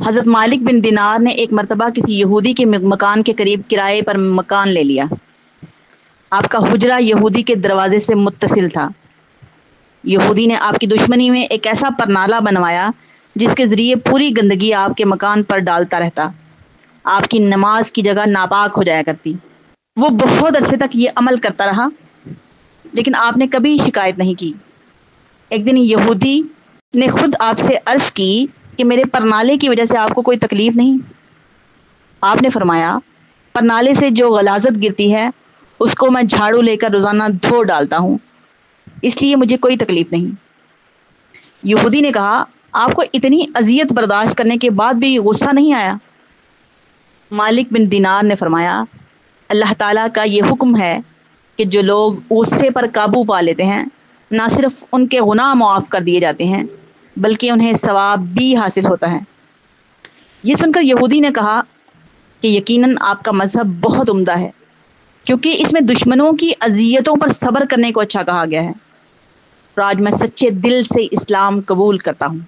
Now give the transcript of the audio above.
حضرت مالک بن دینار نے ایک مرتبہ کسی یہودی کے مکان کے قریب کرائے پر مکان لے لیا۔ آپ کا حجرہ یہودی کے دروازے سے متصل تھا۔ یہودی نے آپ کی دشمنی میں ایک ایسا پرنالہ بنوایا جس کے ذریعے پوری گندگی آپ کے مکان پر ڈالتا رہتا۔ آپ کی نماز کی جگہ ناپاک ہو جایا کرتی۔ وہ بہت عرصے تک یہ عمل کرتا رہا، لیکن آپ نے کبھی شکایت نہیں کی۔ ایک دن یہودی نے خود آپ سے عرض کی کہ میرے پرنالے کی وجہ سے آپ کو کوئی تکلیف نہیں؟ آپ نے فرمایا، پرنالے سے جو غلاظت گرتی ہے اس کو میں جھاڑو لے کر روزانہ دھو ڈالتا ہوں، اس لیے مجھے کوئی تکلیف نہیں۔ یہودی نے کہا، آپ کو اتنی اذیت برداشت کرنے کے بعد بھی غصہ نہیں آیا؟ مالک بن دینار نے فرمایا، اللہ تعالیٰ کا یہ حکم ہے کہ جو لوگ غصے پر قابو پا لیتے ہیں نہ صرف ان کے گناہ معاف کر دیے جاتے ہیں بلکہ انہیں ثواب بھی حاصل ہوتا ہے۔ یہ سن کر یہودی نے کہا کہ یقیناً آپ کا مذہب بہت عمدہ ہے، کیونکہ اس میں دشمنوں کی اذیتوں پر صبر کرنے کو اچھا کہا گیا ہے، اور آج میں سچے دل سے اسلام قبول کرتا ہوں۔